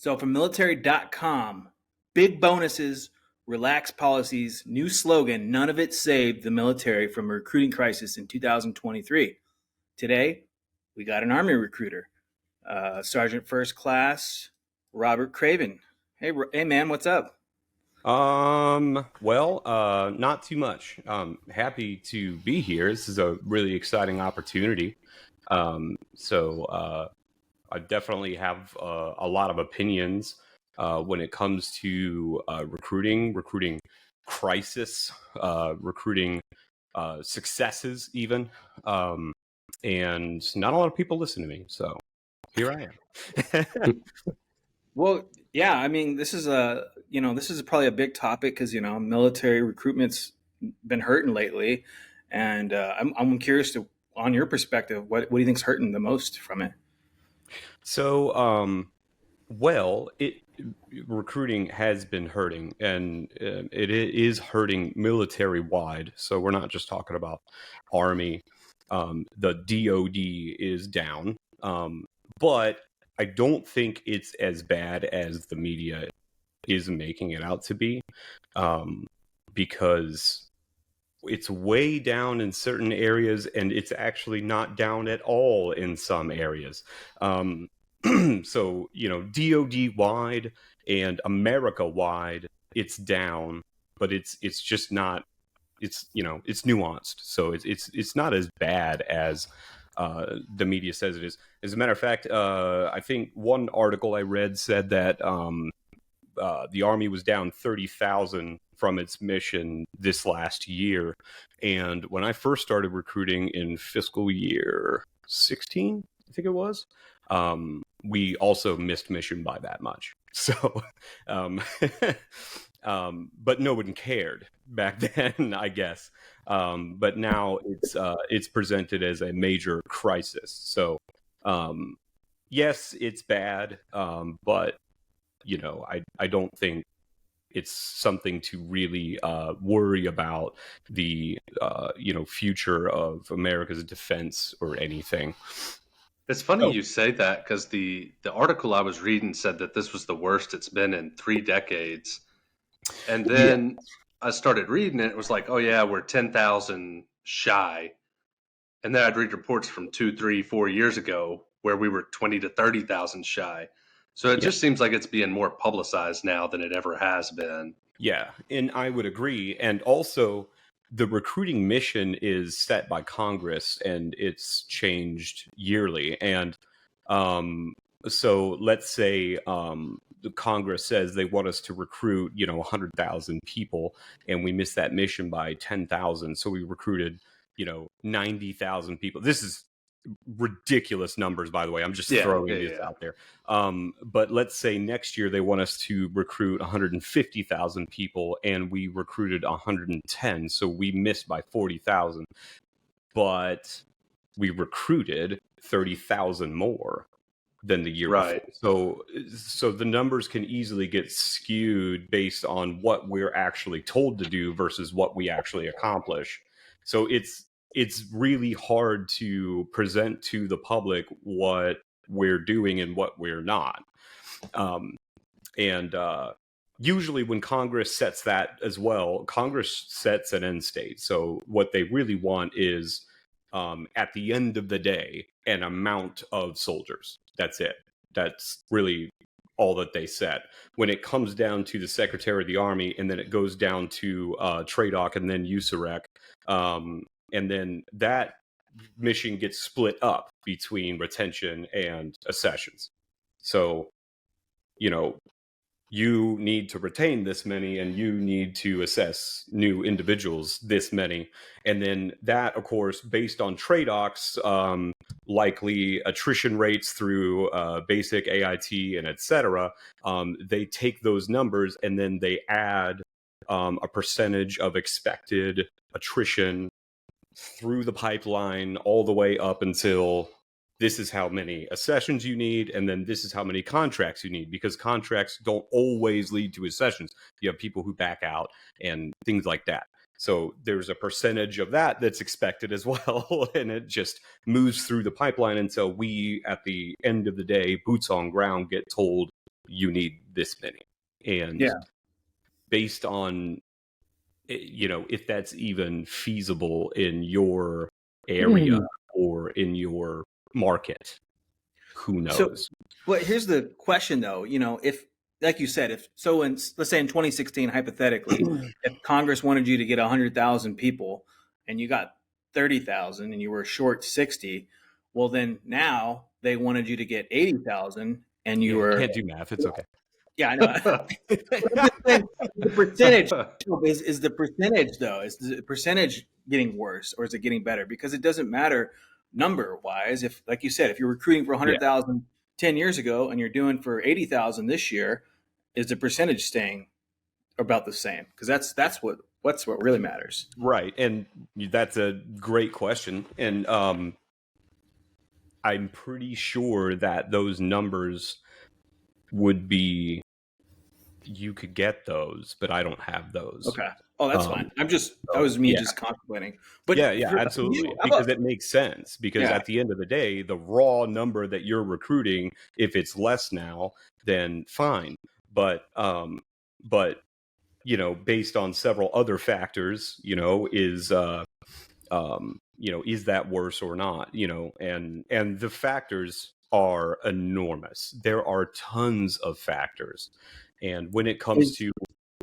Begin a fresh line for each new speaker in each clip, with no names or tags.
So from military.com, big bonuses, relaxed policies, new slogan, none of it saved the military from a recruiting crisis in 2023. Today, we got an Army recruiter, Sergeant First Class Robert Craven. Hey man, what's up?
Not too much. Happy to be here. This is a really exciting opportunity. I definitely have a lot of opinions when it comes to recruiting crisis, recruiting successes, even. And not a lot of people listen to me, so here I am.
Well, yeah, I mean, this is probably a big topic because military recruitment's been hurting lately, and I'm curious on your perspective, what do you think's hurting the most from it?
So, well, it recruiting has been hurting, and it is hurting military wide. So we're not just talking about Army. The DoD is down, but I don't think it's as bad as the media is making it out to be, because it's way down in certain areas, and it's actually not down at all in some areas. So, DoD wide and America wide, it's down, but it's just not. It's nuanced, so it's not as bad as the media says it is. As a matter of fact, I think one article I read said that the Army was down 30,000 from its mission this last year. And when I first started recruiting in fiscal year 16, I think it was, we also missed mission by that much. So, but no one cared back then, I guess. But now it's presented as a major crisis. So, yes, it's bad, but I don't think it's something to really worry about the future of America's defense or anything.
It's funny you say that because the article I was reading said that this was the worst it's been in 3 decades. And then I started reading it. It was like, oh, yeah, we're 10,000 shy. And then I'd read reports from 2, 3, 4 years ago where we were 20 to 30,000 shy. So it just seems like it's being more publicized now than it ever has been.
Yeah, and I would agree. And also, the recruiting mission is set by Congress, and it's changed yearly. And so let's say the Congress says they want us to recruit, 100,000 people, and we missed that mission by 10,000. So we recruited, 90,000 people. This is ridiculous numbers, by the way. I'm just throwing this out there. But let's say next year they want us to recruit 150,000 people, and we recruited 110, so we missed by 40,000. But we recruited 30,000 more than the year before. So the numbers can easily get skewed based on what we're actually told to do versus what we actually accomplish. So it's really hard to present to the public what we're doing and what we're not. Usually when Congress sets that as well, Congress sets an end state. So what they really want is, at the end of the day, an amount of soldiers. That's it. That's really all that they set. When it comes down to the Secretary of the Army, and then it goes down to TRADOC and then USAREC, and then that mission gets split up between retention and accessions. So, you need to retain this many, and you need to assess new individuals this many. And then that, of course, based on TRADOC's likely attrition rates through basic AIT and et cetera, they take those numbers and then they add a percentage of expected attrition through the pipeline all the way up until this is how many accessions you need, and then this is how many contracts you need, because contracts don't always lead to accessions. You have people who back out and things like that. So there's a percentage of that that's expected as well, and it just moves through the pipeline until we, at the end of the day, boots on ground, get told you need this many. And based on, if that's even feasible in your area or in your market, who knows?
Well, here's the question though. If, like you said, let's say in 2016, hypothetically, if Congress wanted you to get 100,000 people and you got 30,000 and you were short 60, well, then now they wanted you to get 80,000 and you were.
Can't do math. It's okay.
Yeah, I know. The percentage is the percentage though. Is the percentage getting worse or is it getting better? Because it doesn't matter number wise. If, like you said, if you're recruiting for 100,000 10 years ago and you're doing for 80,000 this year, is the percentage staying about the same? Because that's what really matters.
Right, and that's a great question, and I'm pretty sure that those numbers would be. You could get those, but I don't have those.
Okay. Oh, that's fine. That was me just contemplating. But
yeah, absolutely. Because it makes sense. Because at the end of the day, the raw number that you're recruiting, if it's less now, then fine. But based on several other factors, is that worse or not? And the factors are enormous. There are tons of factors. And when it comes to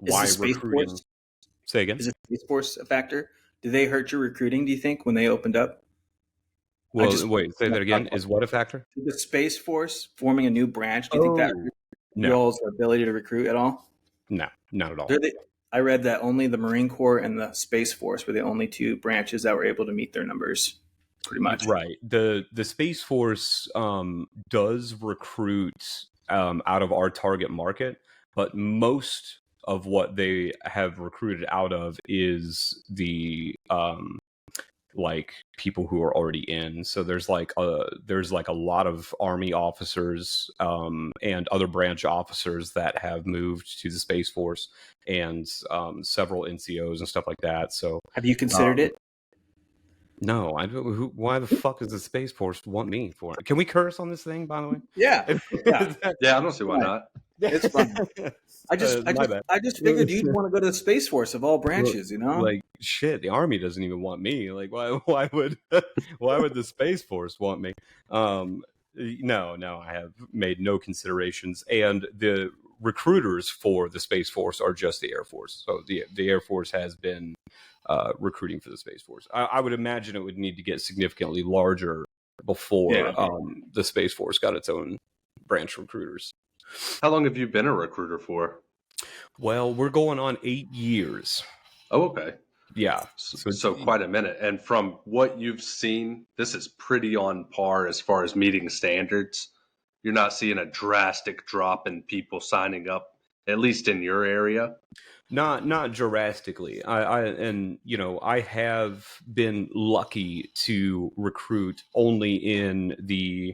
why recruiting, say again,
is the Space Force a factor? Did they hurt your recruiting, do you think, when they opened up?
Well, wait, say that again. Is what a factor?
The Space Force forming a new branch, do you think that y'all's ability to recruit at all?
No, not at all.
I read that only the Marine Corps and the Space Force were the only two branches that were able to meet their numbers, pretty much.
Right. The Space Force does recruit out of our target market, but most of what they have recruited out of is the people who are already in. So there's a lot of Army officers and other branch officers that have moved to the Space Force, and several NCOs and stuff like that. So
have you considered it?
No, why the fuck does the Space Force want me for? Can we curse on this thing, by the way?
Yeah.
Yeah, I don't see why not.
It's fine. I just figured you'd want to go to the Space Force of all branches,
Like shit, the Army doesn't even want me. Like why would the Space Force want me? No, I have made no considerations, and the recruiters for the Space Force are just the Air Force. So the Air Force has been recruiting for the Space Force. I would imagine it would need to get significantly larger before the Space Force got its own branch recruiters.
How long have you been a recruiter for?
Well, we're going on 8 years.
Oh, okay.
Yeah.
So quite a minute. And from what you've seen, this is pretty on par as far as meeting standards. You're not seeing a drastic drop in people signing up, at least in your area.
Not drastically. I have been lucky to recruit only in the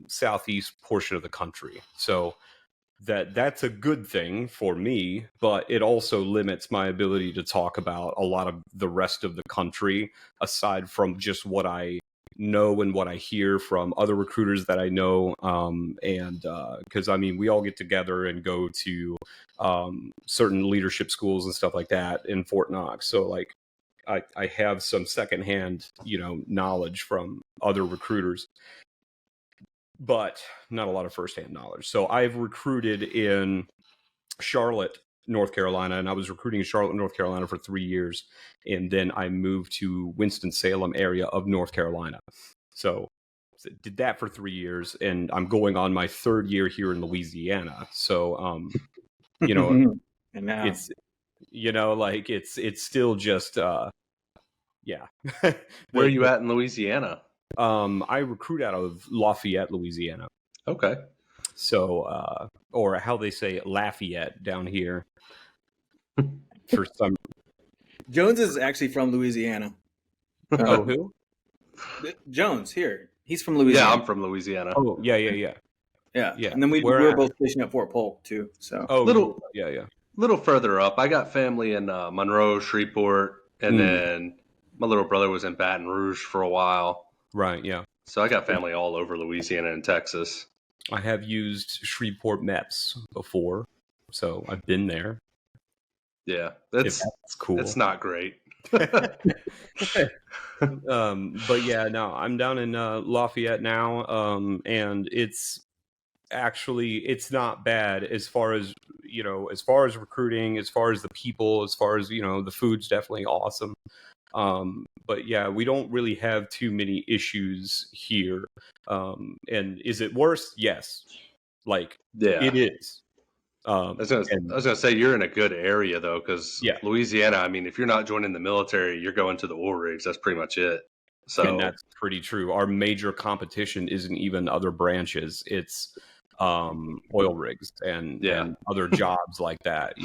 southeast portion of the country. So that's a good thing for me, but it also limits my ability to talk about a lot of the rest of the country, aside from just what I know and what I hear from other recruiters that I know. Because we all get together and go to certain leadership schools and stuff like that in Fort Knox. So I have some secondhand, knowledge from other recruiters, but not a lot of firsthand knowledge. So I've recruited in Charlotte, North Carolina, and I was recruiting in Charlotte, North Carolina for 3 years. And then I moved to Winston-Salem area of North Carolina. So did that for 3 years, and I'm going on my 3rd year here in Louisiana. So, and now it's still just, yeah.
Where are you at in Louisiana?
I recruit out of Lafayette, Louisiana.
Okay.
So, or how they say Lafayette down here. For some,
Jones is actually from Louisiana.
Who?
Jones here. He's from Louisiana.
Yeah, I'm from Louisiana.
Oh, yeah.
And then we were both stationed at Fort Polk too. So
little further up. I got family in Monroe, Shreveport, and then my little brother was in Baton Rouge for a while.
Right. Yeah.
So I got family all over Louisiana and Texas.
I have used Shreveport MEPS before, so I've been there.
Yeah,
If that's cool.
It's not great.
But yeah, no, I'm down in Lafayette now, and it's not bad as far as recruiting, as far as the people, as far as the food's definitely awesome. But yeah, we don't really have too many issues here. And is it worse? Yes, like it is.
I was gonna say you're in a good area though, because Louisiana. I mean, if you're not joining the military, you're going to the oil rigs. That's pretty much it. So,
and that's pretty true. Our major competition isn't even other branches; it's oil rigs and other jobs like that.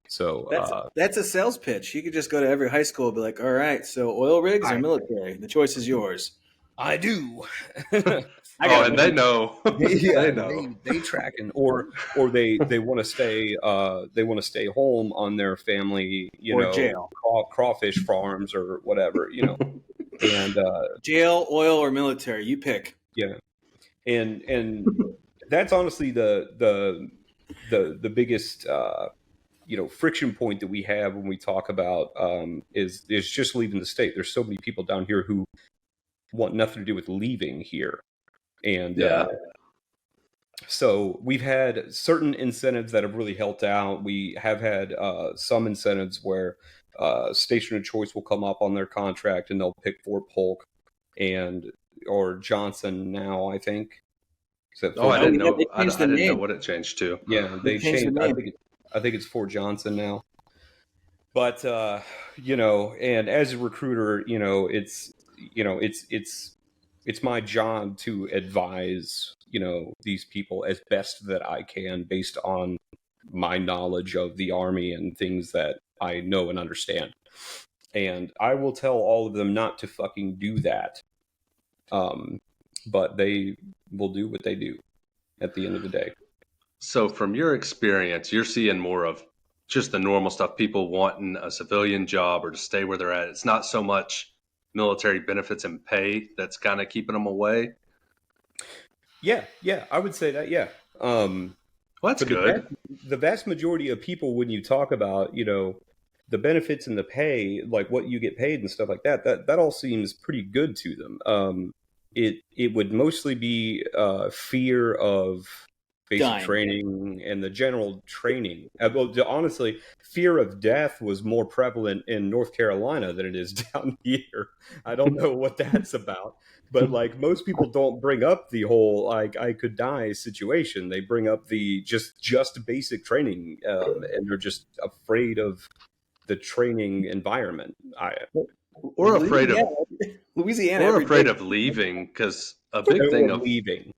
So
that's a sales pitch. You could just go to every high school and be like, "All right, so oil rigs or military? The choice is yours."
I do.
and they know. They know.
They tracking, or they want to stay. They want to stay home on their family,
jail,
crawfish farms, or whatever, And
jail, oil, or military, you pick.
Yeah, and that's honestly the biggest friction point that we have when we talk about is just leaving the state. There's so many people down here who want nothing to do with leaving here. And so we've had certain incentives that have really helped out. We have had some incentives where Station of Choice will come up on their contract and they'll pick Fort Polk or Johnson now, I think.
I didn't know. I didn't know what it changed to.
Yeah, they changed the name. I think it's Fort Johnson now. But and as a recruiter, it's my job to advise, these people as best that I can based on my knowledge of the Army and things that I know and understand. And I will tell all of them not to fucking do that. But they will do what they do at the end of the day.
So from your experience, you're seeing more of just the normal stuff, people wanting a civilian job or to stay where they're at. It's not so much military benefits and pay that's kind of keeping them away.
Yeah, I would say that. Yeah,
well, that's good.
The vast majority of people, when you talk about the benefits and the pay, like what you get paid and stuff like that, that all seems pretty good to them. It would mostly be fear of basic training and the general training. Honestly, fear of death was more prevalent in North Carolina than it is down here. I don't know what that's about, but like most people don't bring up the whole like I could die situation. They bring up the just basic training, and they're just afraid of the training environment.
Or afraid of
Louisiana,
or afraid of leaving, because a big thing of
leaving.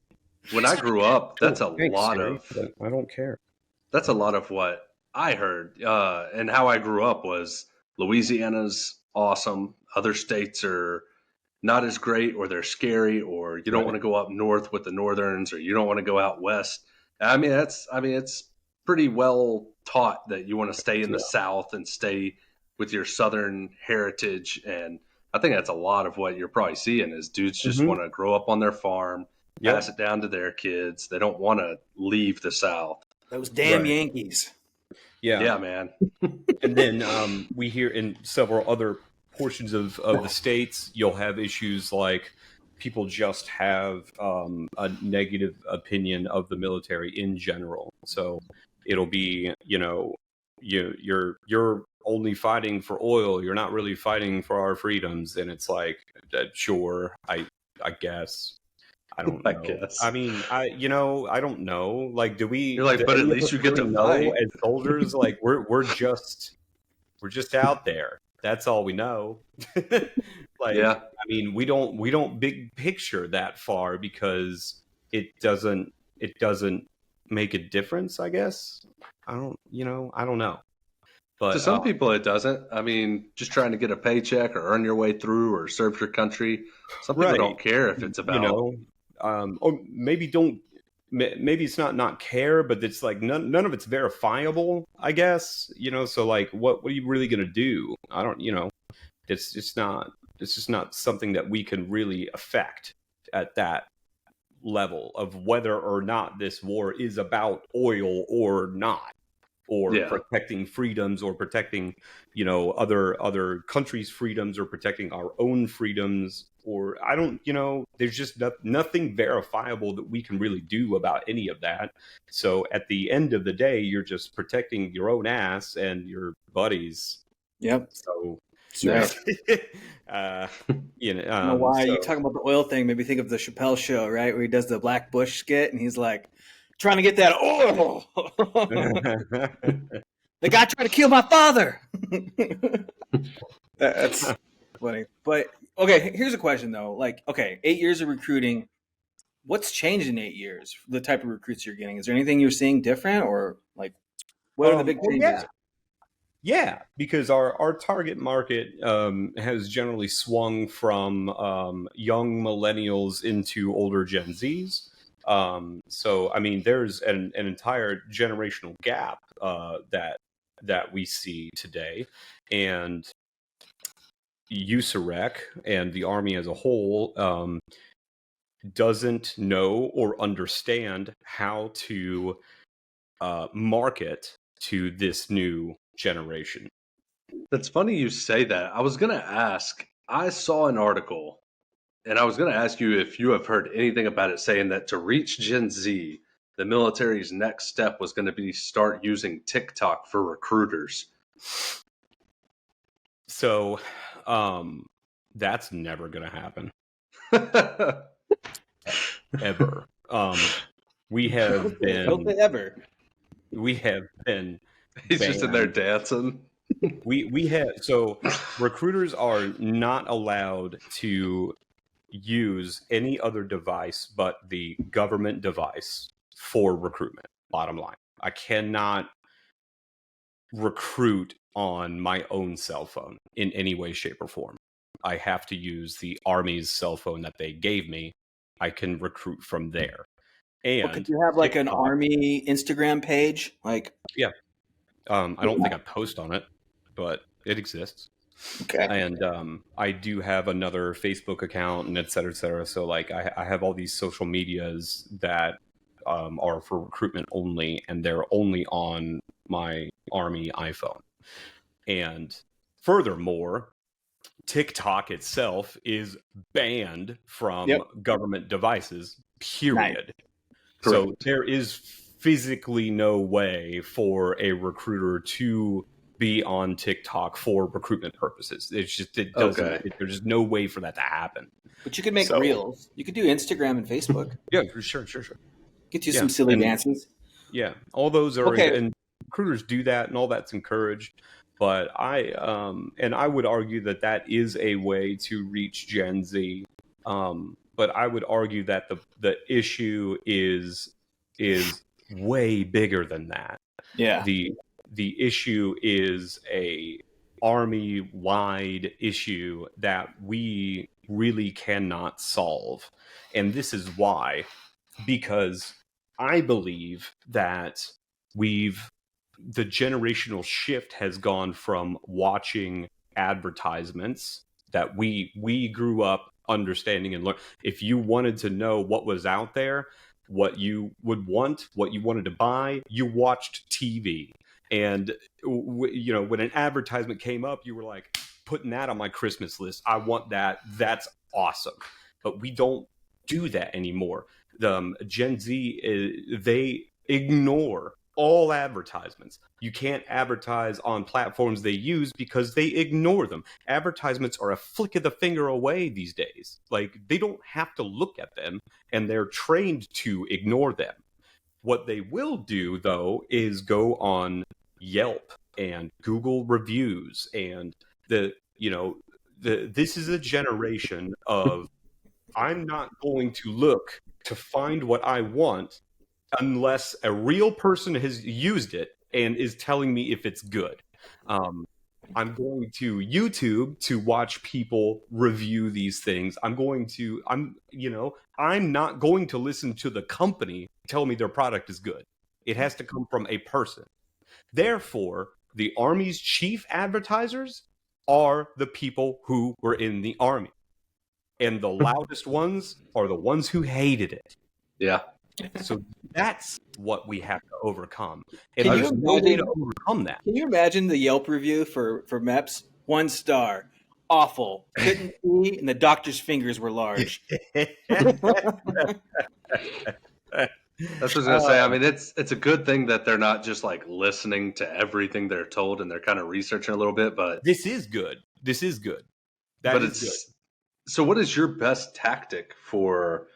When I grew up, that's lot of.
I don't care.
That's a lot of what I heard, and how I grew up was Louisiana's awesome. Other states are not as great, or they're scary, or you don't want to go up north with the Northerns, or you don't want to go out west. It's pretty well taught that you want to stay in the South and stay with your Southern heritage, and I think that's a lot of what you're probably seeing is dudes just want to grow up on their farm. Pass it down to their kids. They don't want to leave the South.
Those damn Yankees.
Yeah, man.
And then we hear in several other portions of the states, you'll have issues like people just have a negative opinion of the military in general. So it'll be, you're only fighting for oil. You're not really fighting for our freedoms. And it's like, sure, I guess. I don't know. I guess. I mean, I don't know. Like, do we?
You're like, but at least you get to know
as soldiers. Like, we're just out there. That's all we know. I mean, we don't big picture that far because it doesn't make a difference. I guess. I don't know. But
to some people, it doesn't. I mean, just trying to get a paycheck or earn your way through or serve your country. Some people don't care if it's about.
Or maybe maybe it's not care, but it's like none of it's verifiable, I guess, so like what are you really going to do? I don't, it's just not something that we can really affect at that level of whether or not this war is about oil or not, or protecting freedoms, or protecting, other countries' freedoms, or protecting our own freedoms, or I don't, there's just nothing verifiable that we can really do about any of that. So at the end of the day, you're just protecting your own ass and your buddies.
Yep.
So,
right.
I
don't know why you talk about the oil thing made me think of the Chappelle Show, right, where he does the Black Bush skit and he's like trying to get that oil. The guy tried to kill my father. That's funny. But okay, here's a question though. Like, okay, 8 years of recruiting. What's changed in 8 years? The type of recruits you're getting. Is there anything you're seeing different, or like what are the big changes?
Yeah, because our target market has generally swung from young millennials into older Gen Zs. So, I mean, there's an entire generational gap that we see today. And USAREC and the Army as a whole doesn't know or understand how to market to this new generation.
That's funny you say that. I was going to ask, I saw an article and I was going to ask you if you have heard anything about it, saying that to reach Gen Z, the military's next step was going to be start using TikTok for recruiters.
So that's never going to happen. Ever. We have been...
Don't they ever?
We have been...
He's banned. Just in there dancing.
We have... So recruiters are not allowed to use any other device but the government device for recruitment. Bottom line. I cannot recruit on my own cell phone in any way, shape, or form. I have to use the Army's cell phone that they gave me. I can recruit from there. And
could you have like TikTok, an Army Instagram page? Like,
yeah. I don't think I post on it, but it exists.
Okay.
And I do have another Facebook account and et cetera, et cetera. So like I have all these social medias that are for recruitment only, and they're only on my Army iPhone. And furthermore, TikTok itself is banned from government devices, period. Nice. So there is physically no way for a recruiter to be on TikTok for recruitment purposes. It's just, it doesn't, there's just no way for that to happen.
But you could make reels. You could do Instagram and Facebook.
Yeah, sure.
Get you some silly dances.
Yeah, all those are, and recruiters do that, and all that's encouraged. But I would argue that that is a way to reach Gen Z. But I would argue that the issue is way bigger than that.
Yeah.
The issue is a Army-wide issue that we really cannot solve. And this is why, because I believe that the generational shift has gone from watching advertisements that we grew up understanding and learn. If you wanted to know what was out there, what you would want, what you wanted to buy, you watched TV. And when an advertisement came up, you were like, putting that on my Christmas list. I want that. That's awesome. But we don't do that anymore. The Gen Z, they ignore all advertisements. You can't advertise on platforms they use because they ignore them. Advertisements are a flick of the finger away these days. Like, they don't have to look at them, and they're trained to ignore them. What they will do, though, is go on Yelp and Google reviews, and this is a generation of, I'm not going to look to find what I want unless a real person has used it and is telling me if it's good. I'm going to YouTube to watch people review these things. I'm not going to listen to the company tell me their product is good. It has to come from a person. Therefore, the Army's chief advertisers are the people who were in the Army. And the loudest ones are the ones who hated it.
Yeah.
So that's what we have to overcome. And
Can you
there's no way to
imagine-
overcome that.
Can you imagine the Yelp review for MEPS? 1 star. Awful. Couldn't see, and the doctor's fingers were large.
That's what I was gonna say. I mean, it's a good thing that they're not just like listening to everything they're told and they're kind of researching a little bit. But
This is good. This is good. That
but
is good.
it's so. What is your best tactic for?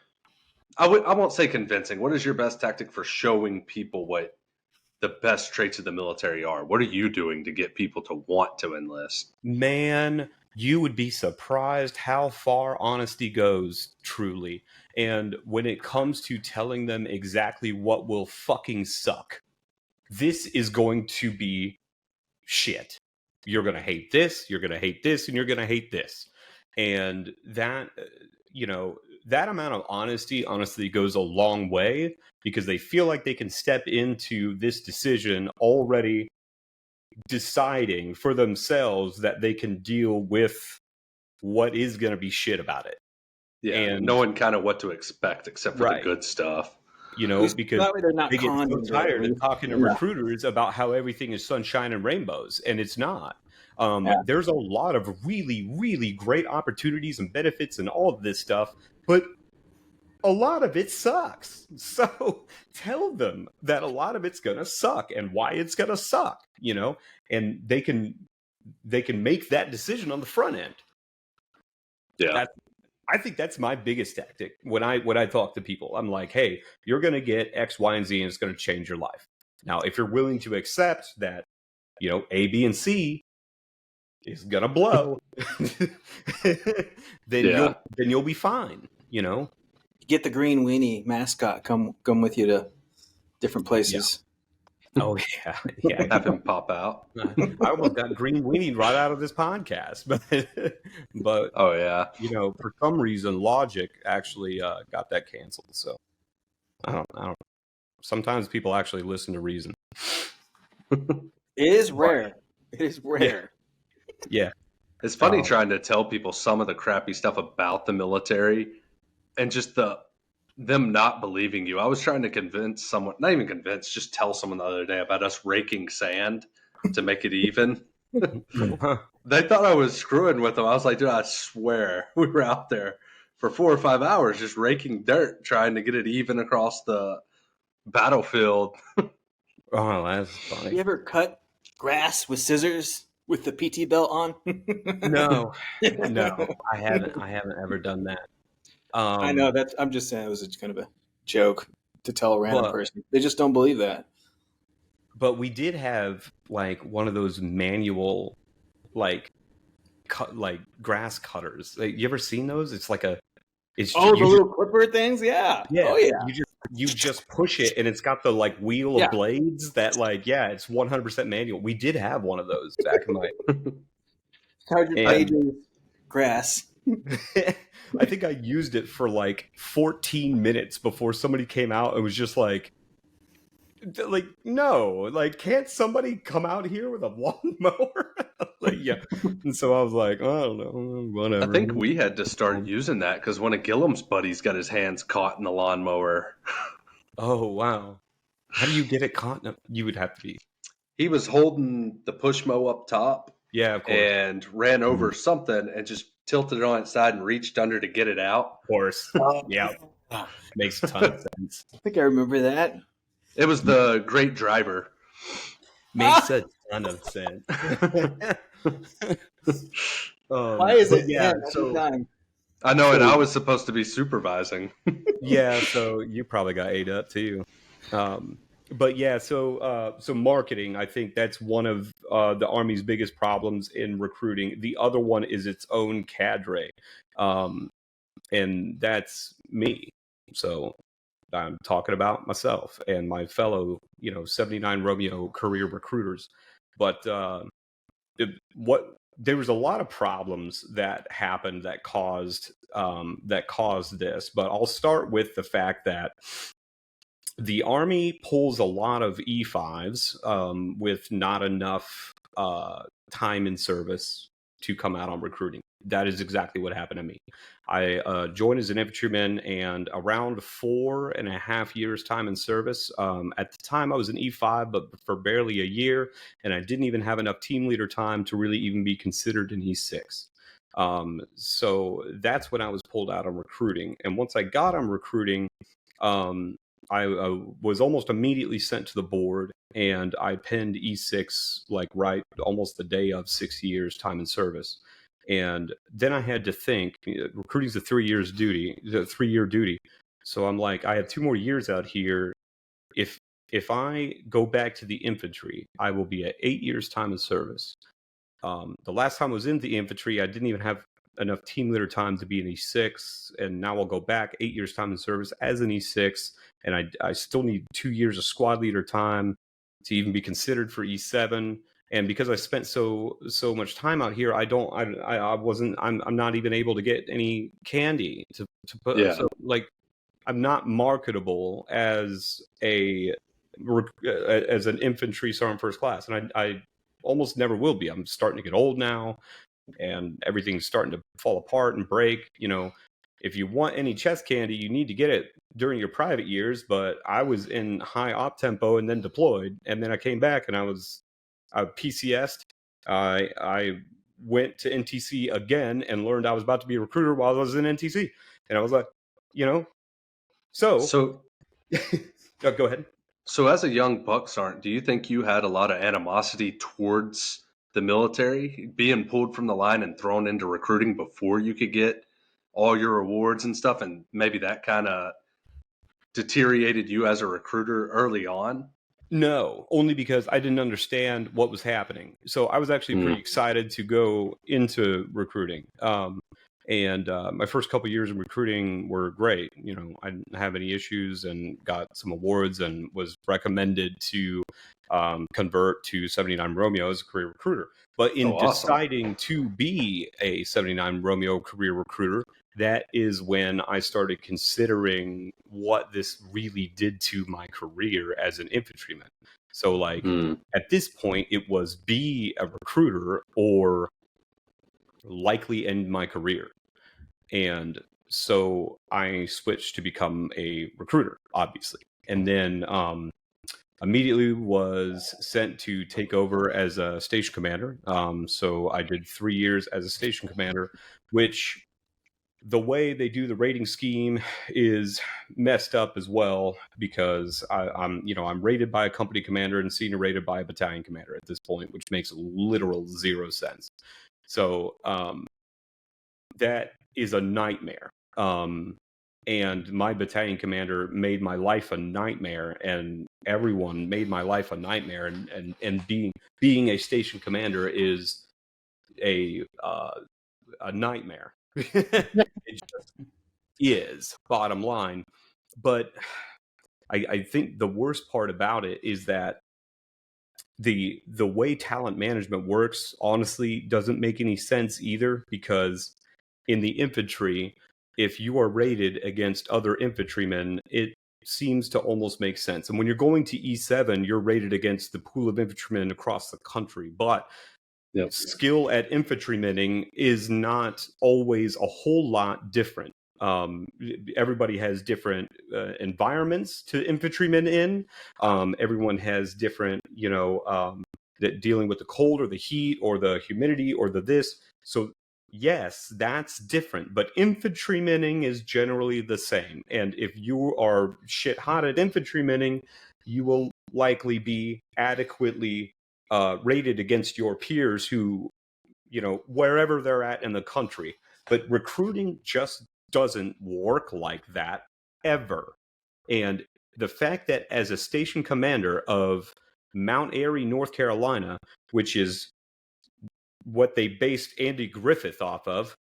I won't say convincing. What is your best tactic for showing people what the best traits of the military are? What are you doing to get people to want to enlist?
Man, you would be surprised how far honesty goes, truly. And when it comes to telling them exactly what will fucking suck, this is going to be shit. You're going to hate this, you're going to hate this, and you're going to hate this. And that, that amount of honesty honestly goes a long way, because they feel like they can step into this decision already deciding for themselves that they can deal with what is going to be shit about it.
Yeah,
And
knowing kind of what to expect, except for
Right.
the good stuff.
Because
that way they're not
they get so
conned,
tired
right?
of talking to recruiters about how everything is sunshine and rainbows, and it's not. There's a lot of really, really great opportunities and benefits and all of this stuff, but a lot of it sucks. So tell them that a lot of it's going to suck and why it's going to suck, and they can make that decision on the front end.
Yeah.
I think that's my biggest tactic when I talk to people. I'm like, hey, you're going to get X, Y, and Z, and it's going to change your life. Now, if you're willing to accept that, A, B, and C is going to blow, then you'll be fine.
Get the green weenie mascot. Come with you to different places.
Oh yeah.
Have him pop out.
I almost got green weenie right out of this podcast, but
Oh yeah.
For some reason, Logic actually got that canceled. So I don't. Sometimes people actually listen to reason.
It is rare. It is rare.
Yeah.
It's funny trying to tell people some of the crappy stuff about the military and just them not believing you. I was trying to convince someone, not even convince, just tell someone the other day about us raking sand to make it even. They thought I was screwing with them. I was like, dude, I swear we were out there for 4 or 5 hours just raking dirt, trying to get it even across the battlefield.
Oh, that's funny.
You ever cut grass with scissors with the PT belt on?
No, I haven't ever done that.
I know I'm just saying it was kind of a joke to tell a random person. They just don't believe that.
But we did have like one of those manual, like grass cutters. Like, you ever seen those? It's like the
little clipper things. Yeah. Oh yeah.
You just push it, and it's got the like wheel of blades that it's 100% manual. We did have one of those back in my
100 pages grass.
I think I used it for like 14 minutes before somebody came out and was just like, no, like, can't somebody come out here with a lawnmower? And so I was like, I don't know, whatever.
I think we had to start using that because one of Gillum's buddies got his hands caught in the lawnmower.
Oh, wow. How do you get it caught? You would have to be.
He was holding the push mow up top.
Yeah, of course.
And ran over something and just tilted it on its side and reached under to get it out.
Of course. Yeah. Makes a ton of sense.
I think I remember that.
It was the great driver.
Makes a ton of sense.
Why is it?
Yeah,
I know, and I was supposed to be supervising.
Yeah, so you probably got ate up too. But yeah, so marketing, I think that's one of the Army's biggest problems in recruiting. The other one is its own cadre, and that's me. So I'm talking about myself and my fellow, 79 Romeo career recruiters. But there was a lot of problems that happened that caused this. But I'll start with the fact that the Army pulls a lot of E5s with not enough time in service to come out on recruiting. that is exactly what happened to me. I joined as an infantryman, and around 4.5 years time in service. At the time, I was an E5, but for barely a year, and I didn't even have enough team leader time to really even be considered an E6. So that's when I was pulled out on recruiting. And once I got on recruiting, I was almost immediately sent to the board, and I pinned E6 like right almost the day of 6 years time in service. And then I had to think, recruiting's a 3 years duty, the 3-year duty. So I'm like, I have 2 more years out here. If I go back to the infantry, I will be at 8 years time in service. The last time I was in the infantry, I didn't even have enough team leader time to be an E6, and now I'll go back 8 years time in service as an E6, and I still need 2 years of squad leader time to even be considered for E7. And because I spent so much time out here, I'm not even able to get any candy to put.
Yeah.
So like, I'm not marketable as an infantry sergeant first class, and I almost never will be. I'm starting to get old now, and everything's starting to fall apart and break. If you want any chest candy, you need to get it during your private years. But I was in high op tempo and then deployed, and then I came back and I PCS'd. I went to NTC again and learned I was about to be a recruiter while I was in NTC, and I was like, So go ahead.
So as a young buck sergeant, do you think you had a lot of animosity towards the military, being pulled from the line and thrown into recruiting before you could get all your awards and stuff, and maybe that kind of deteriorated you as a recruiter early on?
No, only because I didn't understand what was happening. So I was actually pretty excited to go into recruiting. And my first couple years in recruiting were great. I didn't have any issues and got some awards and was recommended to convert to 79 Romeo as a career recruiter. But in deciding to be a 79 Romeo career recruiter, that is when I started considering what this really did to my career as an infantryman. So at this point, it was be a recruiter or likely end my career. And so I switched to become a recruiter, obviously. And then immediately was sent to take over as a station commander. So I did 3 years as a station commander, which the way they do the rating scheme is messed up as well, because I'm rated by a company commander and senior rated by a battalion commander at this point, which makes literal zero sense. So that is a nightmare. And my battalion commander made my life a nightmare, and everyone made my life a nightmare. And being a station commander is a nightmare. It just is, bottom line. But I think the worst part about it is that the way talent management works, honestly, doesn't make any sense either, because in the infantry, if you are rated against other infantrymen, it seems to almost make sense. And when you're going to E7, you're rated against the pool of infantrymen across the country. But skill at infantrymaning is not always a whole lot different. Everybody has different environments to infantrymen in. Everyone has different, that dealing with the cold or the heat or the humidity or the this. So yes, that's different, but infantrymaning is generally the same. And if you are shit hot at infantrymaning, you will likely be adequately rated against your peers who, wherever they're at in the country. But recruiting just doesn't work like that ever. And the fact that as a station commander of Mount Airy, North Carolina, which is what they based Andy Griffith off of,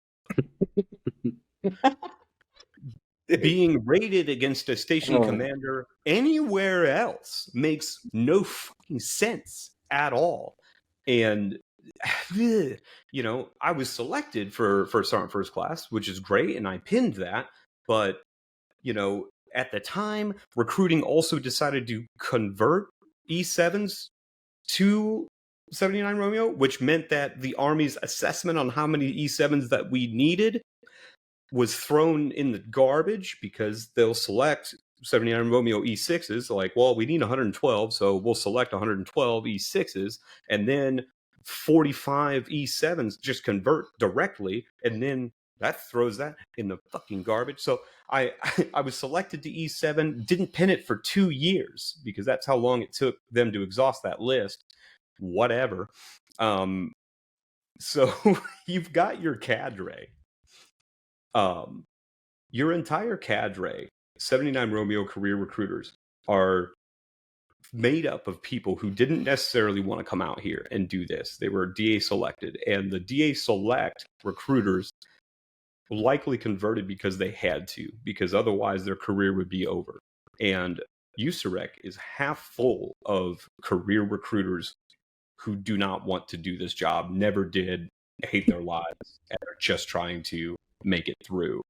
being rated against a station commander anywhere else makes no fucking sense at all. And I was selected for Sergeant First Class, which is great, and I pinned that. But at the time, recruiting also decided to convert E7s to 79 Romeo, which meant that the Army's assessment on how many E7s that we needed was thrown in the garbage, because they'll select 79 Romeo E6s. Like, well, we need 112, so we'll select 112 E6s, and then 45 E7s just convert directly, and then that throws that in the fucking garbage. So I was selected to E7, didn't pin it for 2 years, because that's how long it took them to exhaust that list. Whatever. So you've got your cadre. Your entire cadre, 79 Romeo career recruiters, are made up of people who didn't necessarily want to come out here and do this. They were DA selected, and the DA select recruiters likely converted because they had to, because otherwise their career would be over. And USAREC is half full of career recruiters who do not want to do this job, never did, hate their lives, and are just trying to make it through.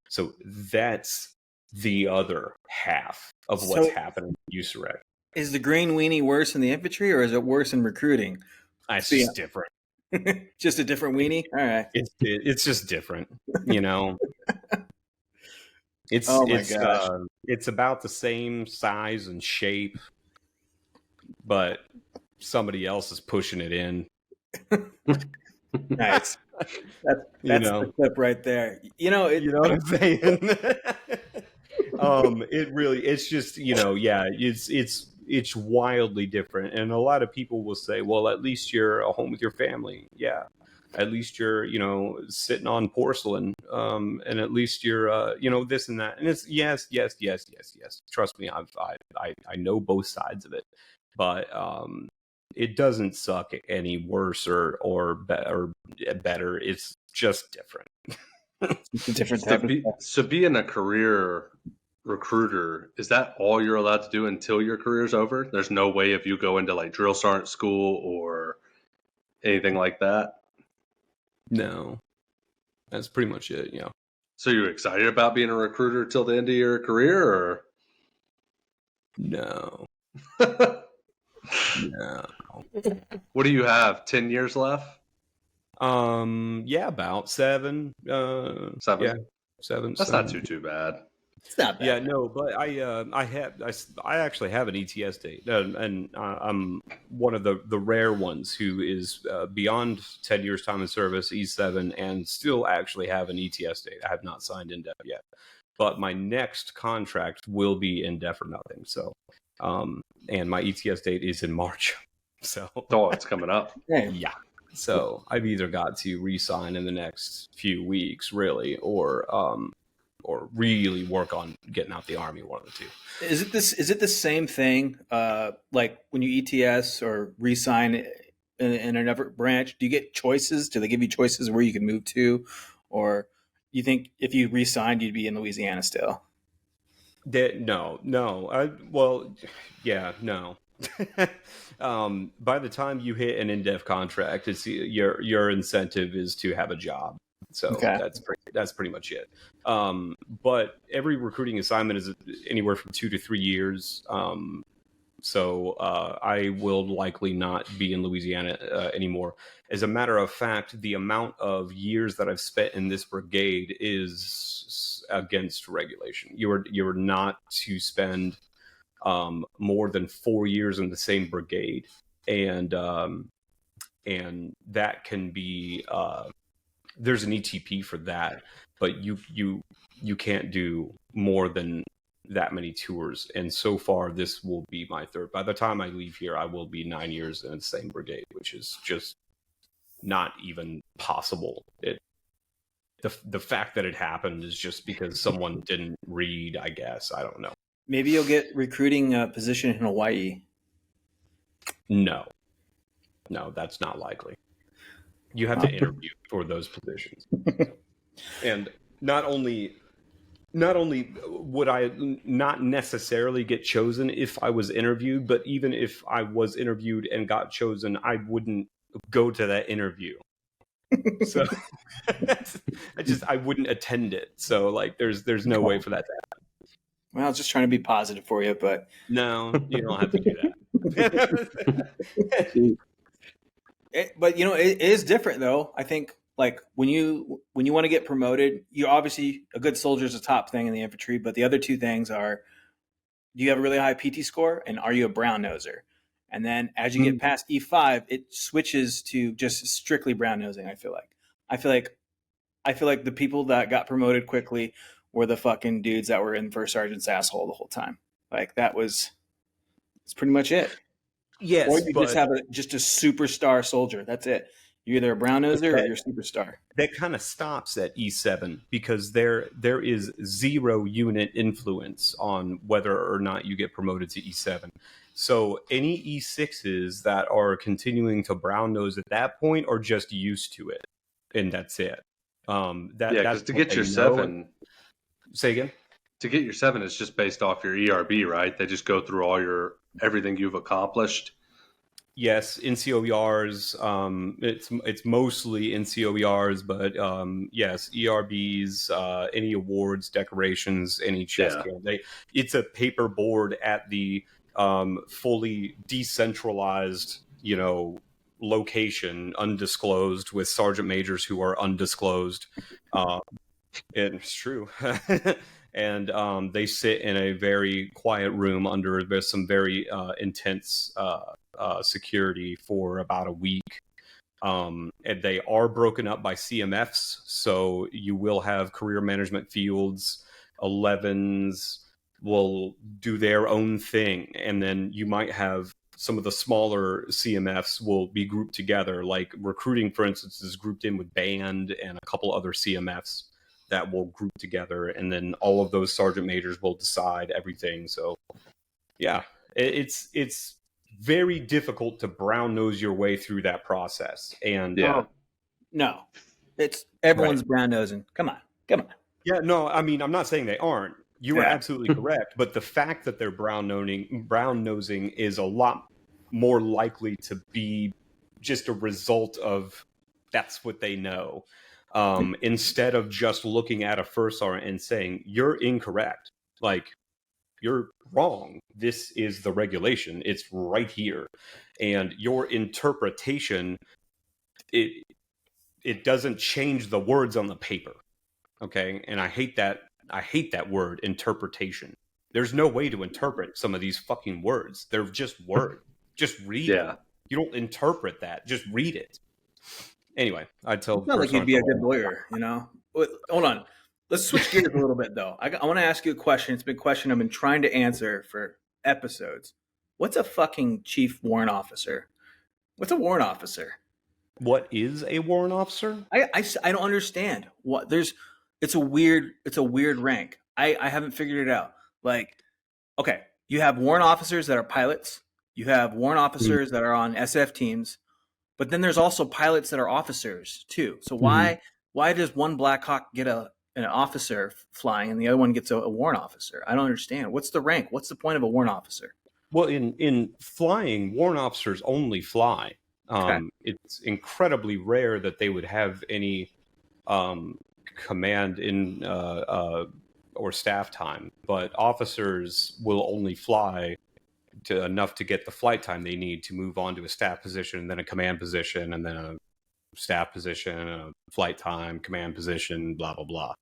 So that's the other half of what's happening in USAREC.
Is the green weenie worse in the infantry, or is it worse in recruiting?
It's just different.
Just a different weenie? All right.
It's just different, you know. It's it's about the same size and shape, but somebody else is pushing it in.
Nice. That's the clip right there. You know
what I'm saying? It's just, it's wildly different. And a lot of people will say, well, at least you're at home with your family. Yeah. At least you're, sitting on porcelain. And at least you're, this and that. And it's yes. Trust me, I know both sides of it, but, it doesn't suck any worse or better. It's just different.
It's a different type of stuff.
So being a career recruiter, is that all you're allowed to do until your career's over? There's no way if you go into like drill sergeant school or anything like that?
No. That's pretty much it, yeah.
So you're excited about being a recruiter till the end of your career, or?
No. No.
What do you have? 10 years left?
Yeah, about 7.
7?
Yeah, 7.
That's
7.
not too bad.
It's not bad.
Yeah, no, but I actually have an ETS date, and I'm one of the rare ones who is beyond 10 years time in service, E7, and still actually have an ETS date. I have not signed INDEF yet, but my next contract will be INDEF or nothing. So, and my ETS date is in March. So,
it's coming up.
Yeah. So I've either got to re-sign in the next few weeks, really, or really work on getting out the Army, one of the two.
Is it the same thing? Like when you ETS or re-sign in another branch, do you get choices? Do they give you choices where you can move to, or you think if you re-signed, you'd be in Louisiana still?
No. By the time you hit an in-depth contract, it's your incentive is to have a job. So that's pretty much it. But every recruiting assignment is anywhere from 2 to 3 years. So I will likely not be in Louisiana anymore. As a matter of fact, the amount of years that I've spent in this brigade is against regulation. You're not to spend more than 4 years in the same brigade, and that can be there's an ETP for that, but you can't do more than that many tours. And so far, this will be my third. By the time I leave here, I will be 9 years in the same brigade, which is just not even possible. The fact that it happened is just because someone didn't read, I guess. I don't know.
Maybe you'll get recruiting position in Hawaii.
No, that's not likely. You have to interview for those positions. And not only would I not necessarily get chosen if I was interviewed, but even if I was interviewed and got chosen, I wouldn't go to that interview. So I wouldn't attend it. So like there's no way for that to happen.
Well, I was just trying to be positive for you, but
no, you don't have to do that.
But it is different though. I think like when you want to get promoted, you obviously a good soldier is a top thing in the infantry. But the other two things are: do you have a really high PT score, and are you a brown noser? And then as you get past E5, it switches to just strictly brown nosing. I feel like the people that got promoted quickly were the fucking dudes that were in first sergeant's asshole the whole time. Like that's pretty much it.
Yes,
Or you
but
just have just a superstar soldier. That's it. You're either a brown noser or
that,
you're a superstar.
that kind of stops at E7 because there is 0 unit influence on whether or not you get promoted to E7. So any E6s that are continuing to brown nose at that point are just used to it, and that's it.
Yeah,
That's
because to
what
get
they
your
know.
7,
Say again.
to get your 7 is just based off your ERB, right? They just go through everything you've accomplished.
Yes, NCOERs. It's mostly NCOERs, but yes, ERBs, any awards, decorations, any chest
Yeah.
count. It's a paper board at the fully decentralized, location, undisclosed, with sergeant majors who are undisclosed. Uh, and it's true. And they sit in a very quiet room under there's some very intense security for about a week. And they are broken up by CMFs, so you will have career management fields. 11s will do their own thing, and then you might have some of the smaller CMFs will be grouped together. Like recruiting, for instance, is grouped in with band and a couple other CMFs that will group together, and then all of those sergeant majors will decide everything. So yeah, it's very difficult to brown nose your way through that process. And
Yeah.
No, it's everyone's
right.
brown nosing. Come on.
Yeah, no, I mean, I'm not saying they aren't. You are
Yeah.
absolutely correct, but the fact that they're brown nosing is a lot more likely to be just a result of that's what they know. Instead of just looking at a first sergeant and saying, you're incorrect. Like, you're wrong. This is the regulation. It's right here. And your interpretation, it doesn't change the words on the paper. Okay? And I hate that word, interpretation. There's no way to interpret some of these fucking words. They're just words. Just read
Yeah.
them. You don't interpret that. Just read it. Anyway, I'd tell
It's not like
first
you'd be a
sergeant
good lawyer, Wait, hold on. Let's switch gears a little bit, though. I want to ask you a question. It's been a question I've been trying to answer for episodes. What's a fucking chief warrant officer? What's a warrant officer?
what is a warrant officer?
I don't understand what there's. It's a weird rank. I haven't figured it out. Like, okay, you have warrant officers that are pilots. You have warrant officers that are on SF teams. But then there's also pilots that are officers too. So why does one Black Hawk get an officer flying and the other one gets a warrant officer? I don't understand. What's the rank? What's the point of a warrant officer?
Well, in flying, warrant officers only fly.
Okay.
It's incredibly rare that they would have any command in or staff time, but officers will only fly to enough to get the flight time they need to move on to a staff position, and then a command position, and then a staff position, a flight time, command position, blah blah blah.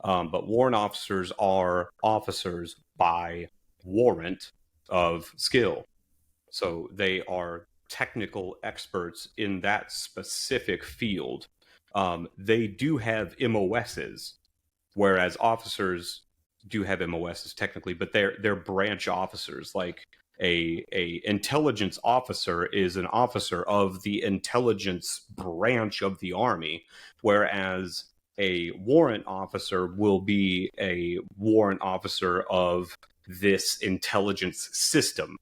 But warrant officers are officers by warrant of skill, so they are technical experts in that specific field. They do have MOSs, whereas officers do have MOSs technically, but they're branch officers. Like a intelligence officer is an officer of the intelligence branch of the Army, whereas a warrant officer will be a warrant officer of this intelligence system,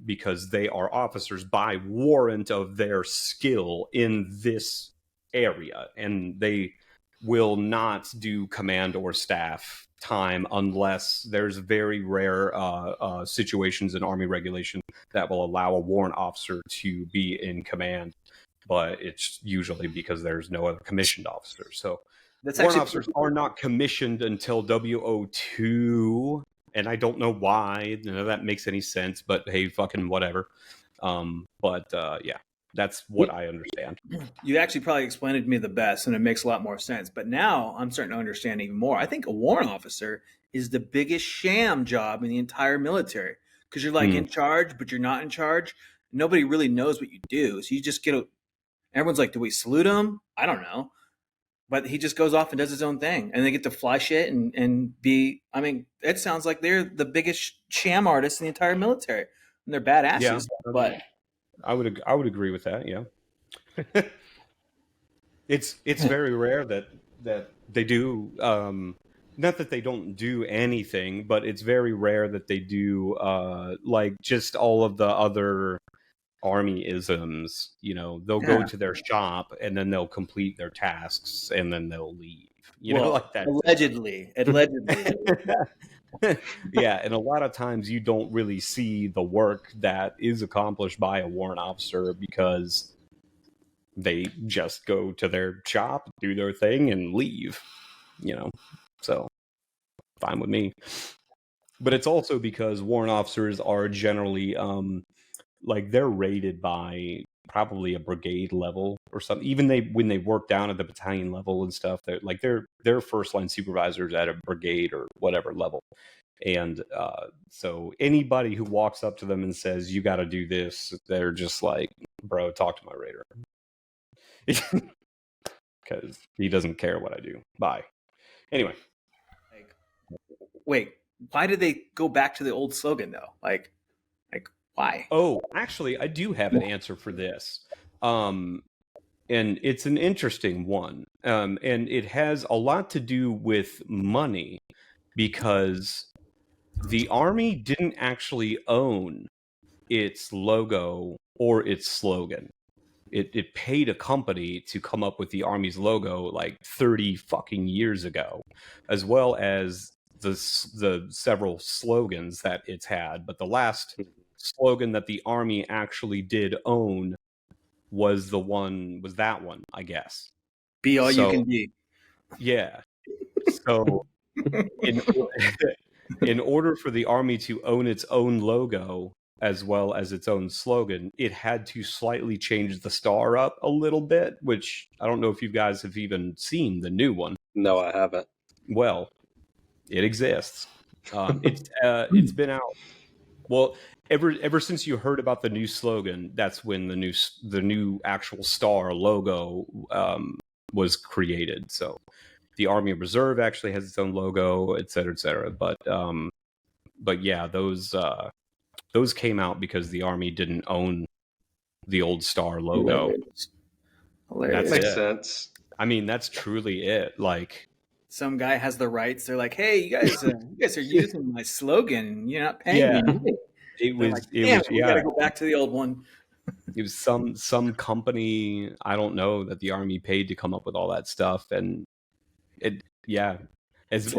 because they are officers by warrant of their skill in this area, and they will not do command or staff time unless there's very rare situations in Army regulation that will allow a warrant officer to be in command, but it's usually because there's no other commissioned officers. So
That's
warrant
actually
officers are not commissioned until WO2, and I don't know why. None of that makes any sense, but hey, fucking whatever. Yeah, That's what I understand.
You actually probably explained it to me the best, and it makes a lot more sense. But now I'm starting to understand even more. I think a warrant officer is the biggest sham job in the entire military because you're like in charge, but you're not in charge. Nobody really knows what you do, so you just get a. Everyone's like, "Do we salute him?" I don't know, but he just goes off and does his own thing, and they get to fly shit and be. I mean, it sounds like they're the biggest sham artists in the entire military, and they're badasses.
Yeah,
But
I would agree with that. Yeah. It's very rare that they do not that they don't do anything, but it's very rare that they do like just all of the other army isms. They'll go to their shop and then they'll complete their tasks and then they'll leave. Like that.
Allegedly.
Yeah, and a lot of times you don't really see the work that is accomplished by a warrant officer because they just go to their shop, do their thing, and leave. So fine with me. But it's also because warrant officers are generally like they're rated by probably a brigade level or something. Even when they work down at the battalion level and stuff, they're first line supervisors at a brigade or whatever level. And so anybody who walks up to them and says, "You got to do this," they're just like, "Bro, talk to my raider." Because he doesn't care what I do. Bye. Anyway.
Wait, why did they go back to the old slogan though? Like why?
Oh, actually, I do have an answer for this. And it's an interesting one. And it has a lot to do with money because the Army didn't actually own its logo or its slogan. It paid a company to come up with the Army's logo like 30 fucking years ago, as well as the several slogans that it's had. But the last slogan that the Army actually did own was that one, I guess.
Be all you can be.
Yeah. So in order for the Army to own its own logo as well as its own slogan, it had to slightly change the star up a little bit, which I don't know if you guys have even seen the new one.
No, I haven't.
Well, it exists. It's been out. Well, ever since you heard about the new slogan, that's when the new actual star logo was created. So the Army Reserve actually has its own logo, et cetera, et cetera. But yeah, those came out because the Army didn't own the old star logo.
That makes sense.
I mean, that's truly it. Like,
some guy has the rights. They're like, "Hey, you guys are using my slogan. You're not paying me."
It was.
Like, we got to go back to the old one.
It was some company, I don't know, that the Army paid to come up with all that stuff, and as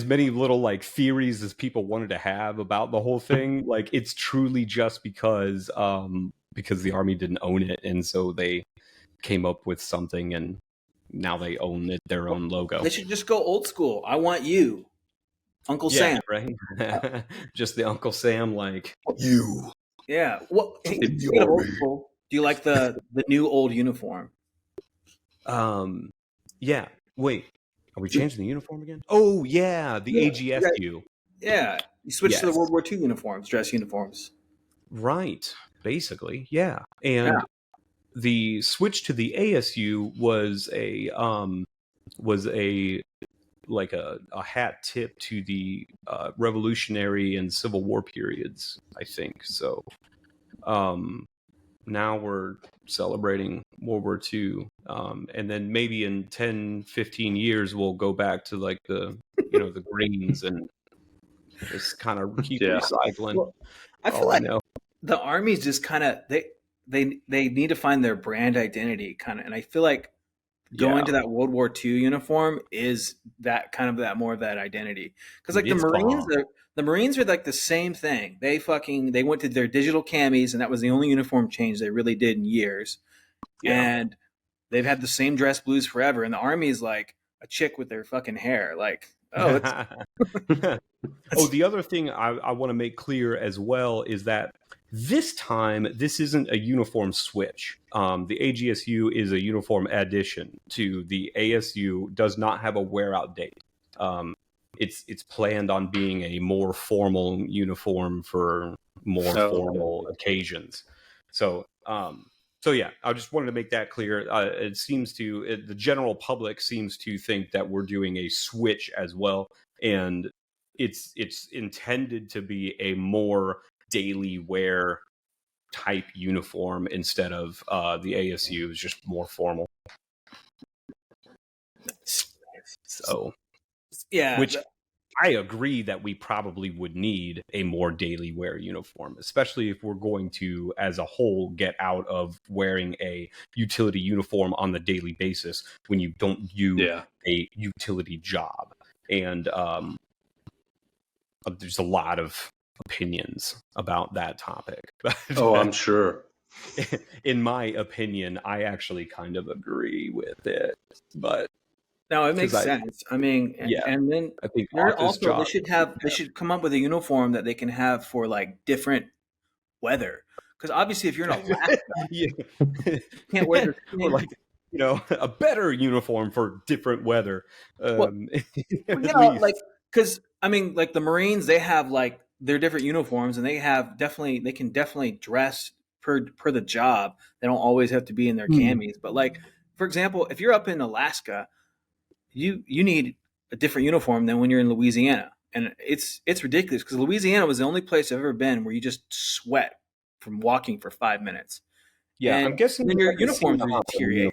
many little like theories as people wanted to have about the whole thing, like it's truly just because the Army didn't own it, and so they came up with something, and now they own their own logo.
They should just go old school. I want you, Uncle Sam,
right? Just the Uncle Sam, like you.
Yeah. Well, old school, do you like the new old uniform?
Yeah. Wait. Are we changing the uniform again? Oh, yeah. The AGSU.
Yeah. You switched to the World War II uniforms, dress uniforms.
Right. Basically. Yeah. And the switch to the ASU was a like a hat tip to the Revolutionary and Civil War periods, I think. So now we're celebrating World War II. And then maybe in 10, 15 years, we'll go back to like the greens and just kind of keep recycling.
Well, I feel like the Army's just kind of, they need to find their brand identity kind of. And I feel like going to that World War II uniform is that kind of that more of that identity. Because like the Marines are like the same thing. They went to their digital camis, and that was the only uniform change they really did in years. Yeah. And they've had the same dress blues forever. And the Army is like a chick with their fucking hair. Like,
the other thing I want to make clear as well is that This time, this isn't a uniform switch. The AGSU is a uniform addition to the ASU. Does not have a wear out date. It's planned on being a more formal uniform for more formal occasions. So yeah, I just wanted to make that clear. It seems to the general public seems to think that we're doing a switch as well, and it's intended to be a more daily wear type uniform instead of the ASU is just more formal. So
yeah,
which I agree that we probably would need a more daily wear uniform, especially if we're going to, as a whole, get out of wearing a utility uniform on the daily basis when you don't do a utility job. And there's a lot of opinions about that topic.
Oh, I'm sure.
In my opinion, I actually kind of agree with it, but
no, it makes sense. I mean,
yeah,
and then
I think
also they should come up with a uniform that they can have for like different weather. Because obviously, if you're in Alaska, you can't wear the same.
Or like, a better uniform for different weather.
Like, because I mean, like the Marines, they have like their different uniforms, and they can definitely dress per the job. They don't always have to be in their camis. But like, for example, if you're up in Alaska, you need a different uniform than when you're in Louisiana, and it's ridiculous because Louisiana was the only place I've ever been where you just sweat from walking for 5 minutes.
Yeah,
and
I'm guessing
then your uniforms would deteriorate,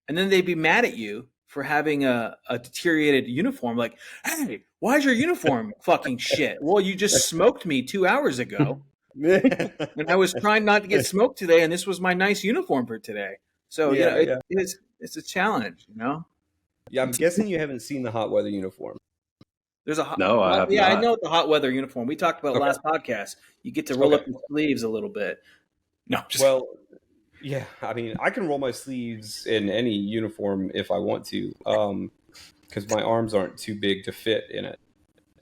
and then they'd be mad at you for having a deteriorated uniform. Like, hey, why is your uniform fucking shit? Well, you just smoked me 2 hours ago, and I was trying not to get smoked today, and this was my nice uniform for today. So it's a challenge,
Yeah, I'm guessing you haven't seen the hot weather uniform.
There's a
I have not.
I know the hot weather uniform. We talked about last podcast. You get to roll up your sleeves a little bit. No,
yeah, I mean, I can roll my sleeves in any uniform if I want to, because my arms aren't too big to fit in it.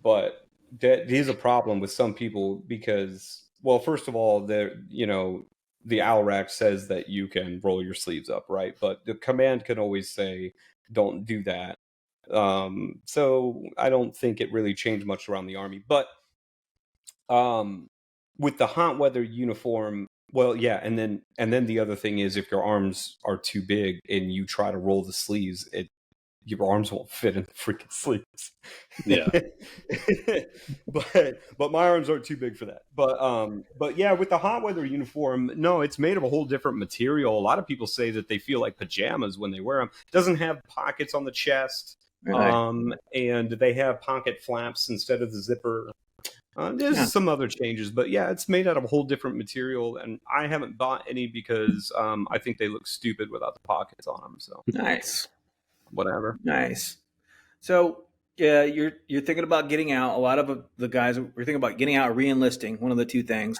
But that is a problem with some people because, well, first of all, the ALRAC says that you can roll your sleeves up, right? But the command can always say, don't do that. So I don't think it really changed much around the Army. But with the hot weather uniform, well, yeah, and then the other thing is if your arms are too big and you try to roll the sleeves, your arms won't fit in the freaking sleeves.
Yeah.
but my arms aren't too big for that. But yeah, with the hot weather uniform, no, it's made of a whole different material. A lot of people say that they feel like pajamas when they wear them. It doesn't have pockets on the chest. And they have pocket flaps instead of the zipper. There's some other changes, but yeah, it's made out of a whole different material, and I haven't bought any because I think they look stupid without the pockets on them. So
nice,
whatever.
Nice. So yeah, you're thinking about getting out. A lot of the guys were thinking about getting out or re-enlisting. One of the two things.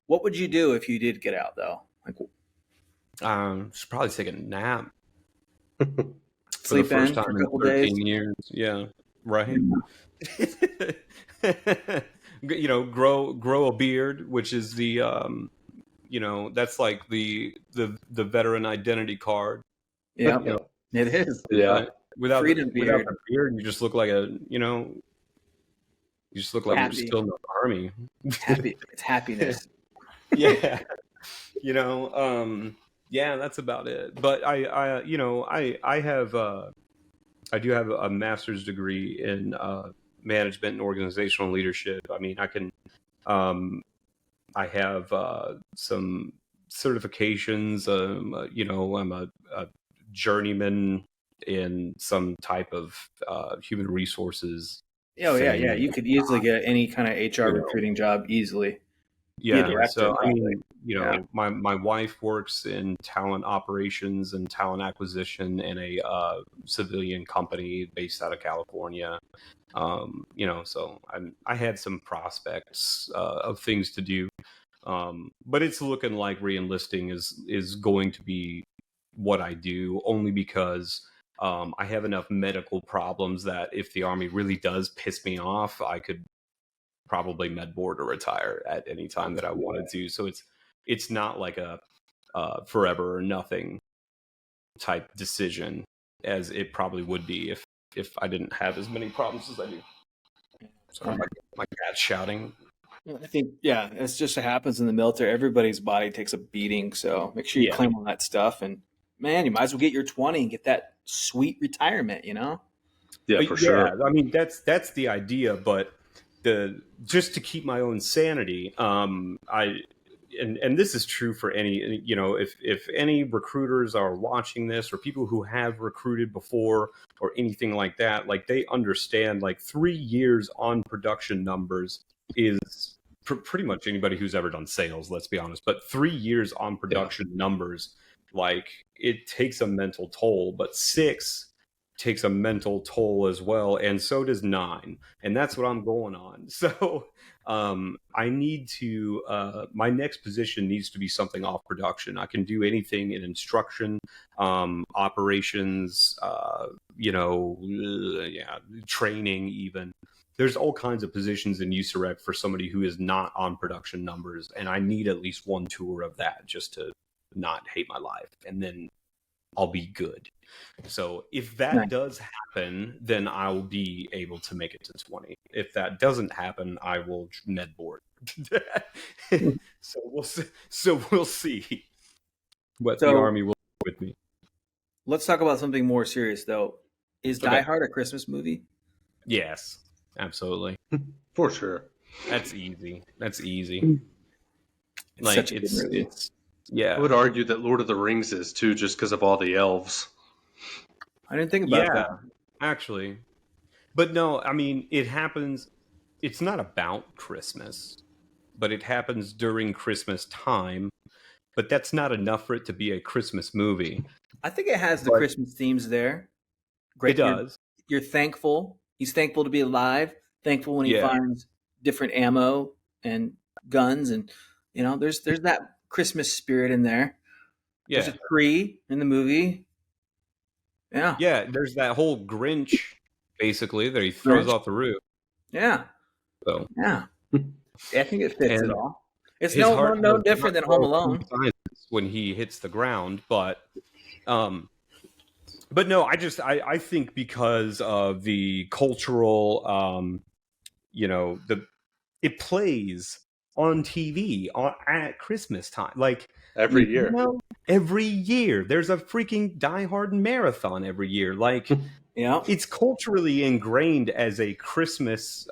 What would you do if you did get out, though? Like,
should probably take a nap.
Sleep for the first time in 13
years. Yeah, right. Grow a beard, which is the that's like the veteran identity card.
Yeah, it is.
Yeah,
without the beard, you just look like you just look like you're still in the Army.
It's happiness.
Yeah, yeah, that's about it. But I do have a master's degree in management and organizational leadership. I mean, I have some certifications. I'm a journeyman in some type of human resources.
Oh yeah. You could easily get any kind of HR recruiting job easily.
Yeah. So I mean, my wife works in talent operations and talent acquisition in a civilian company based out of California. So I had some prospects of things to do, but it's looking like re-enlisting is going to be what I do, only because I have enough medical problems that if the Army really does piss me off, I could probably med board or retire at any time that I wanted to. So it's not like a forever or nothing type decision as it probably would be if I didn't have as many problems as I do. Sorry, my cat's shouting.
I think, yeah, it's just what happens in the military. Everybody's body takes a beating, so make sure you claim all that stuff. And man, you might as well get your 20 and get that sweet retirement, you know?
Yeah, for sure.
I mean, that's the idea, but just to keep my own sanity, and this is true for any, you know, if any recruiters are watching this or people who have recruited before or anything like that, like they understand like 3 years on production numbers is pretty much anybody who's ever done sales, let's be honest, but 3 years on production numbers, like it takes a mental toll, but 6 takes a mental toll as well, and so does 9, and that's what I'm going on. So I need to my next position needs to be something off production. I can do anything in instruction, operations, training even. There's all kinds of positions in USAREC for somebody who is not on production numbers, and I need at least one tour of that just to not hate my life, and then I'll be good. So if that does happen, then I'll be able to make it to 20. If that doesn't happen, I will med board. So we'll see what the Army will do with me.
Let's talk about something more serious, though. Is Die Hard a Christmas movie?
Yes, absolutely.
For sure.
That's easy.
It's like such a good movie.
Yeah.
I would argue that Lord of the Rings is too, just because of all the elves.
I didn't think about that.
Actually. But no, I mean, it happens. It's not about Christmas, but it happens during Christmas time. But that's not enough for it to be a Christmas movie.
I think it has the Christmas themes there. Great.
It does.
You're thankful. He's thankful to be alive. Thankful when he finds different ammo and guns, and you know, there's that Christmas spirit in there. Yeah. There's a tree in the movie. Yeah.
Yeah, there's that whole Grinch, basically, that he throws off the roof.
Yeah.
So.
Yeah. I think it fits it all. It's no different than Home Alone.
When he hits the ground, but no, I think because of the cultural, it plays on TV at Christmas time, like
every year.
Every year, there's a freaking Die Hard marathon every year. Like, it's culturally ingrained as a Christmas,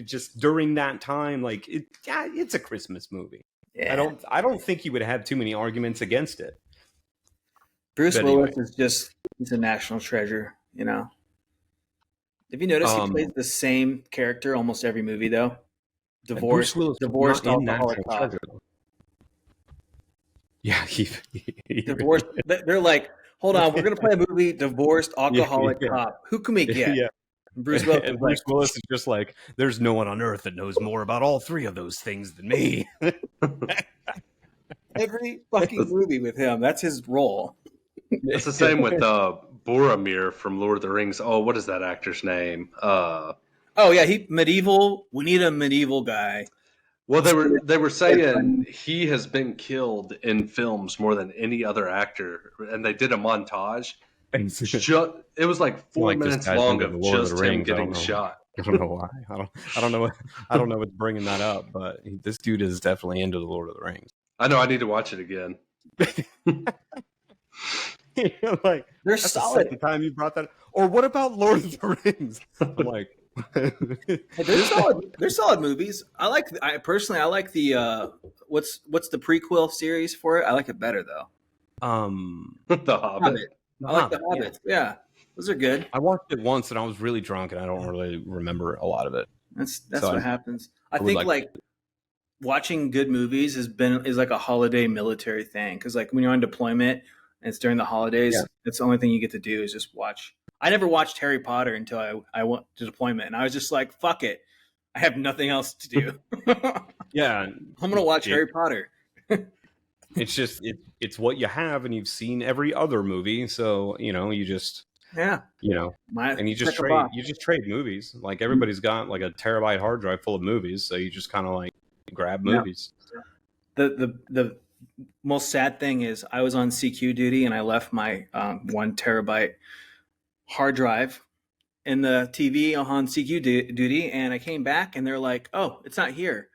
just during that time. Like, it's a Christmas movie. Yeah. I don't think he would have too many arguments against it.
Bruce Willis is he's a national treasure, you know. Have you noticed he plays the same character almost every movie, though? Divorced alcoholic cop.
Yeah,
divorced. They're like, hold on, we're gonna play a movie, divorced alcoholic cop. Who can we get?
Yeah.
Bruce Willis.
And Bruce Willis is just like, there's no one on earth that knows more about all 3 of those things than me.
Every fucking movie with him, that's his role.
It's the same with Boromir from Lord of the Rings. Oh, what is that actor's name?
Medieval. We need a medieval guy.
Well, they were saying he has been killed in films more than any other actor, and they did a montage. It was like 4 minutes long of just him getting shot.
I don't know why. I don't know what's bringing that up, but this dude is definitely into the Lord of the Rings.
I know. I need to watch it again.
Like,
they're solid.
The time you brought that, or what about Lord of the Rings? I'm like,
they're solid movies. I personally like the what's the prequel series for it? I like it better though.
The Hobbit.
I like the Hobbit. Yeah, those are good.
I watched it once and I was really drunk and I don't really remember a lot of it.
That's what happens. I think like watching good movies is like a holiday military thing, because like when you're on deployment and it's during the holidays, that's the only thing you get to do is just watch. I never watched Harry Potter until I went to deployment, and I was just like, fuck it. I have nothing else to do.
Yeah.
I'm going to watch Harry Potter.
It's just, it's what you have, and you've seen every other movie. So, you know, you just,
Yeah.
You know, and you just trade movies. Like everybody's got like a terabyte hard drive full of movies, so you just kind of like grab movies.
The most sad thing is I was on CQ duty and I left my 1 terabyte hard drive in the TV on CQ duty, and I came back and they're like, "Oh, it's not here,"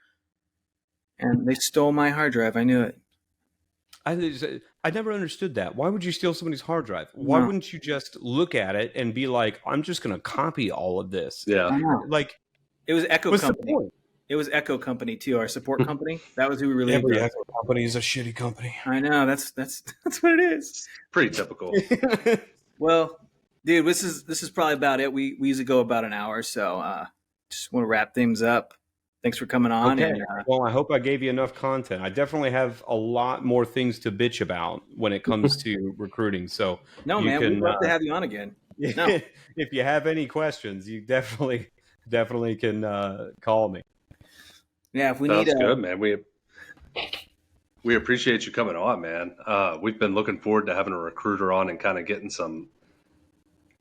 and they stole my hard drive. I knew it.
I never understood that. Why would you steal somebody's hard drive? Why wouldn't you just look at it and be like, I'm just going to copy all of this?
Yeah.
Like,
it was Echo
what's
Company.
the point?
It was Echo Company too, our support company. That was who we relieved.
Every Echo company is a shitty company.
I know. That's what it is.
Pretty typical.
Well, dude, this is probably about it. We usually go about an hour, so just want to wrap things up. Thanks for coming on.
Okay.
And,
well, I hope I gave you enough content. I definitely have a lot more things to bitch about when it comes to recruiting. So
no, man, we'd love to have you on again. No.
If you have any questions, you definitely can call me.
Yeah, if we
Sounds
need
good, man. We appreciate you coming on, man. We've been looking forward to having a recruiter on and kind of getting some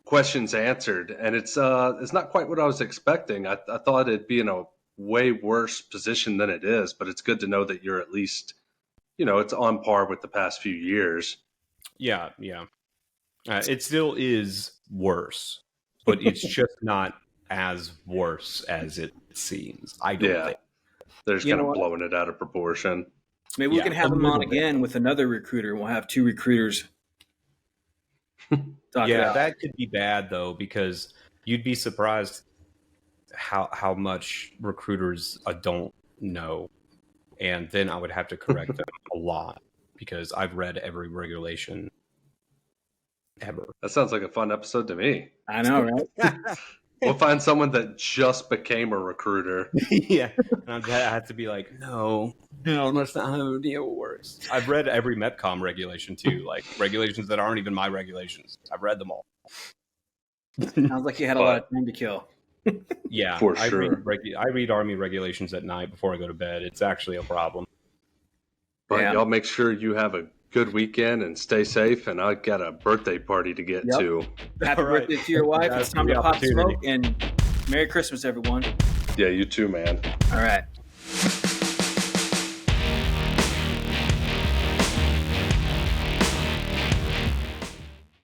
questions answered. And it's not quite what I was expecting. I thought it'd be in a way worse position than it is, but it's good to know that you're at least, it's on par with the past few years.
Yeah. It still is worse, but it's just not as worse as it seems. I don't think.
They're just kind of blowing it out of proportion.
Maybe we can have them on again with another recruiter. We'll have 2 recruiters.
That could be bad though, because you'd be surprised how much recruiters don't know, and then I would have to correct them a lot because I've read every regulation ever.
That sounds like a fun episode to me.
I know, right?
We'll find someone that just became a recruiter.
Yeah, and I have to be like, no, that's not how it works. I've read every MEPCOM regulation too, like regulations that aren't even my regulations. I've read them all.
Sounds like you had a lot of time to kill.
Yeah,
for sure.
I read Army regulations at night before I go to bed. It's actually a problem.
But y'all make sure you have a good weekend and stay safe. And I got a birthday party to get to.
Happy birthday to your wife. It's time to pop smoke, and Merry Christmas, everyone.
Yeah, you too, man.
All right.